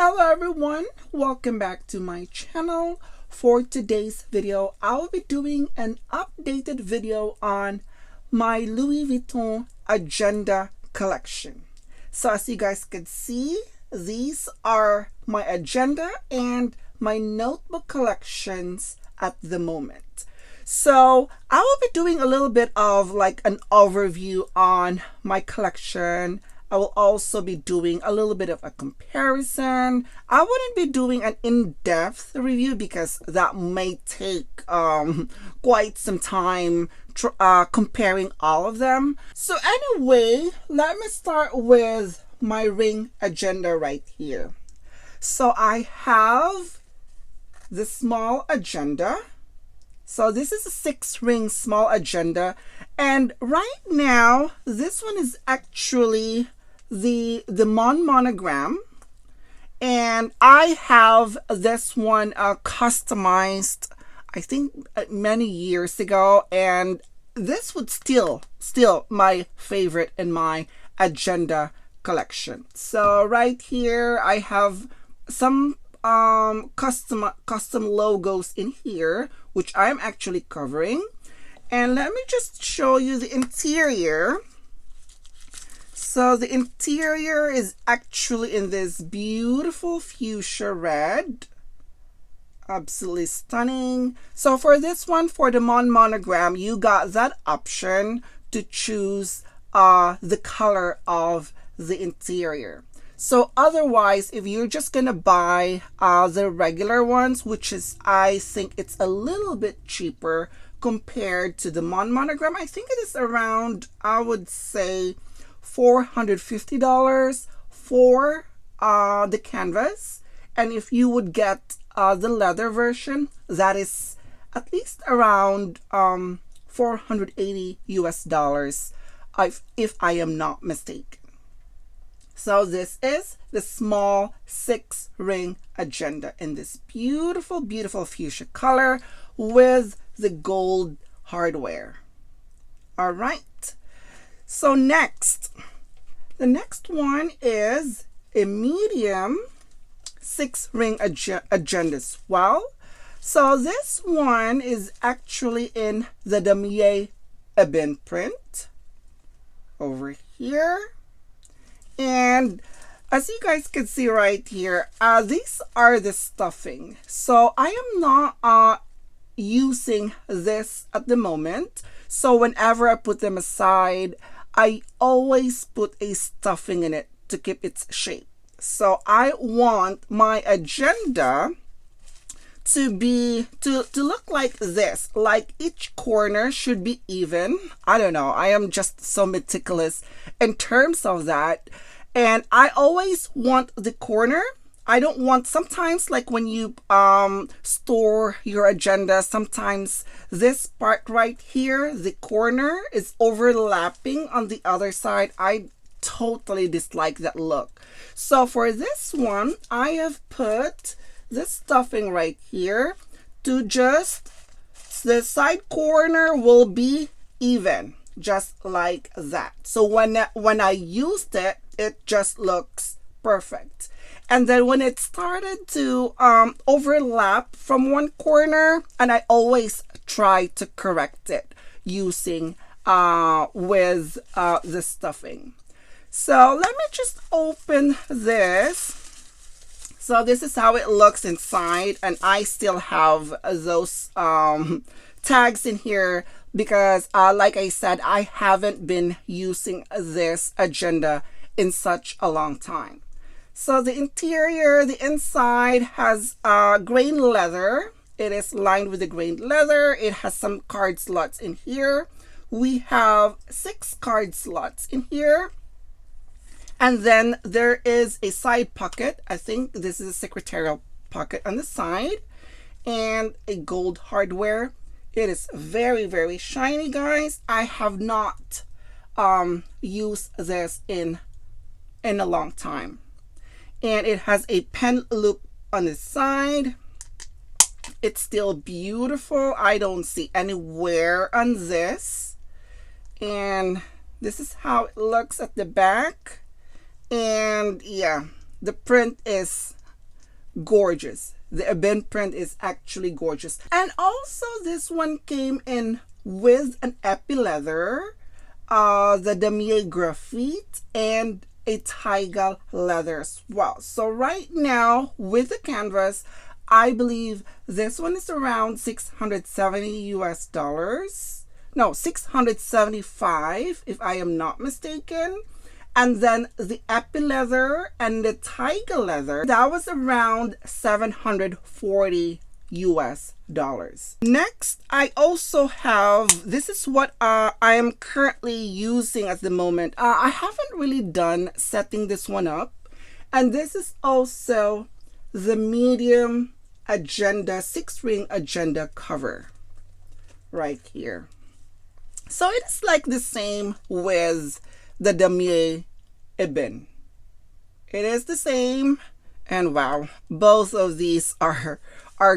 Hello everyone, welcome back to my channel. For today's video, I'll be doing an updated video on my Louis Vuitton Agenda collection. So as you guys can see, these are my agenda and my notebook collections at the moment. So I will be doing a little bit of like an overview on my collection. I will also be doing a little bit of a comparison. I wouldn't be doing an in-depth review because that may take quite some time comparing all of them. So anyway, let me start with my ring agenda right here. So I have the small agenda. So this is a 6-ring small agenda, and right now this one is actually the monogram, and I have this one customized I think many years ago, and this would still my favorite in my agenda collection. So right here I have some custom logos in here, which I'm actually covering. And let me just show you the interior. So the interior is actually in this beautiful fuchsia red. Absolutely stunning. So for this one, for the monogram, you got that option to choose the color of the interior. So otherwise, if you're just gonna buy the regular ones, which is, I think it's a little bit cheaper compared to the monogram. I think it is around, I would say, $450 for the canvas. And if you would get the leather version, that is at least around $480 US, if I am not mistaken. So this is the small 6-ring agenda in this beautiful, beautiful fuchsia color with the gold hardware. All right. So the next one is a medium 6-ring agenda as well. So this one is actually in the damier ebene print over here. And as you guys can see right here, these are the stuffing. So I am not using this at the moment. So whenever I put them aside, I always put a stuffing in it to keep its shape. So I want my agenda to look like this, like each corner should be even. I don't know, I am just so meticulous in terms of that. And I always want the corner. I don't want, sometimes like when you store your agenda, sometimes this part right here, the corner is overlapping on the other side. I totally dislike that look. So for this one, I have put this stuffing right here to just, the side corner will be even, just like that. So when I used it, it just looks perfect. And then when it started to overlap from one corner, and I always try to correct it using with the stuffing. So let me just open this. So this is how it looks inside, and I still have those tags in here because like I said, I haven't been using this agenda in such a long time. So the interior, the inside has grain leather. It is lined with the grain leather. It has some card slots in here. We have 6 card slots in here. And then there is a side pocket. I think this is a secretarial pocket on the side, and a gold hardware. It is very, very shiny, guys. I have not used this in a long time. And it has a pen loop on the side. It's still beautiful. I don't see any wear on this. And this is how it looks at the back. And yeah, the print is gorgeous. The Agend print is actually gorgeous. And also this one came in with an epi leather, the damier graphite, and a tiger leather as well. So right now with the canvas, I believe this one is around 670 US dollars. No, 675 if I am not mistaken. And then the epi leather and the tiger leather, that was around 740 US dollars. Next, I also have, this is what I am currently using at the moment. I haven't really done setting this one up. And this is also the medium Agenda, 6-ring Agenda cover right here. So it is like the same with the damier Agend. It is the same, and wow, both of these are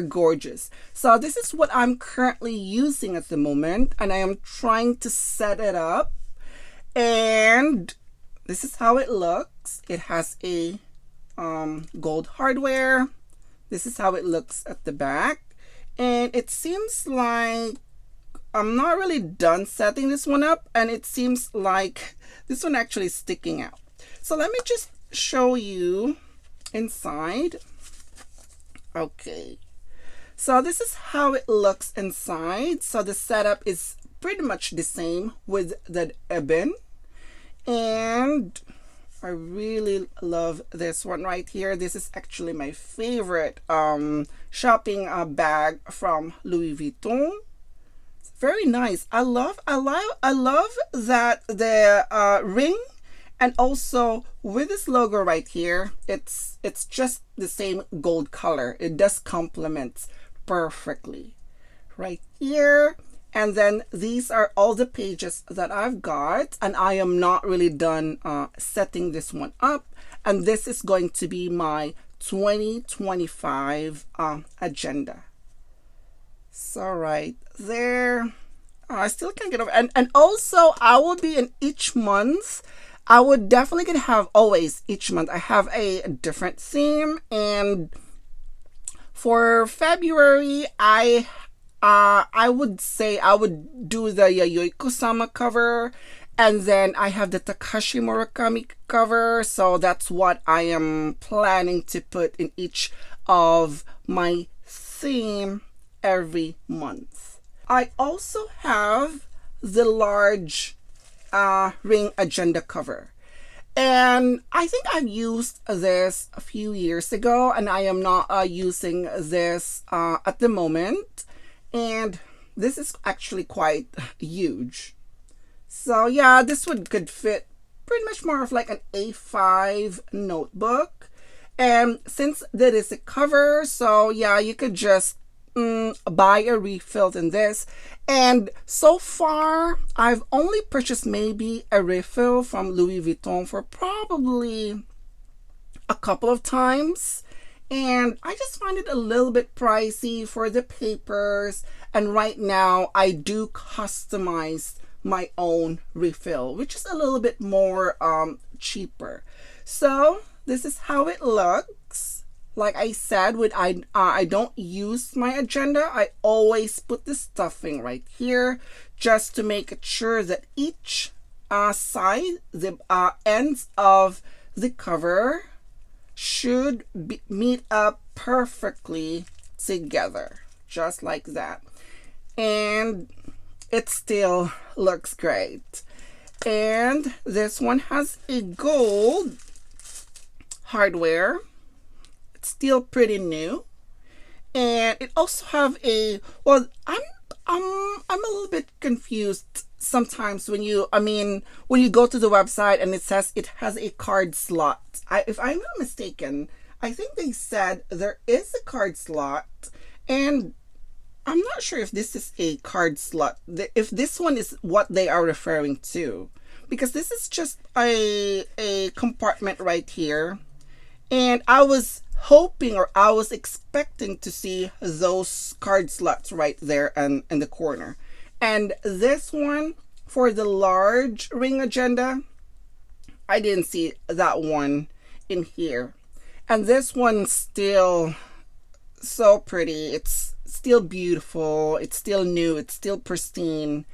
gorgeous. So this is what I'm currently using at the moment, and I am trying to set it up. And this is how it looks. It has a gold hardware. This is how it looks at the back, and it seems like I'm not really done setting this one up, and it seems like this one actually is sticking out. So let me just show you inside. Okay, so this is how it looks inside. So the setup is pretty much the same with the Agend, and I really love this one right here. This is actually my favorite shopping bag from Louis Vuitton. It's very nice. I love that the ring, and also with this logo right here, it's just the same gold color. It does complement perfectly right here. And then these are all the pages that I've got, and I am not really done setting this one up. And this is going to be my 2025 agenda. So right there, I still can't get over. And also I will be in each month. I would definitely gonna have always each month. I have a different theme, and for February I would say I would do the Yayoi Kusama cover, and then I have the Takashi Murakami cover. So that's what I am planning to put in each of my theme every month. I also have the large ring Agenda cover. And I think I've used this a few years ago, and I am not using this at the moment. And this is actually quite huge. So yeah, this could fit pretty much more of like an A5 notebook. And since that is a cover, so yeah, you could just buy a refill in this. And so far, I've only purchased maybe a refill from Louis Vuitton for probably a couple of times. And I just find it a little bit pricey for the papers. And right now, I do customize my own refill, which is a little bit more cheaper. So this is how it looks. Like I said, I don't use my agenda. I always put the stuffing right here just to make sure that each side, the ends of the cover, should meet up perfectly together, just like that. And it still looks great. And this one has a gold hardware. It's still pretty new. And it also have a, well, I'm a little bit confused sometimes when you go to the website and it says it has a card slot. If I'm not mistaken, I think they said there is a card slot, and I'm not sure if this is a card slot, if this one is what they are referring to, because this is just a compartment right here, and I was hoping, or I was expecting to see those card slots right there and in the corner. And this one, for the large ring agenda, I didn't see that one in here. And this one's still so pretty. It's still beautiful. It's still new. It's still pristine,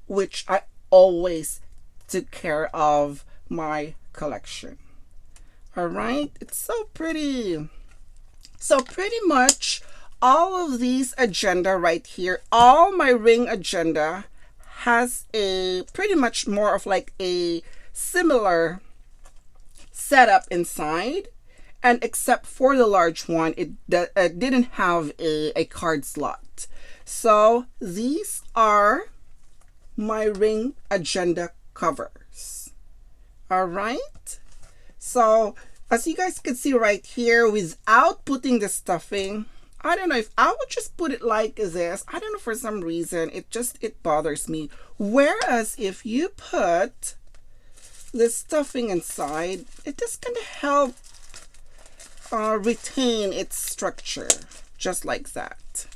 which I always took care of my collection. All right, it's so pretty. So pretty much all of these agenda right here, all my ring agenda has a pretty much more of like a similar setup inside. And except for the large one, it didn't have a card slot. So these are my ring agenda covers. All right. So as you guys can see right here, without putting the stuffing, I don't know if I would just put it like this. I don't know, for some reason, it bothers me. Whereas if you put the stuffing inside, it just kind of help retain its structure, just like that.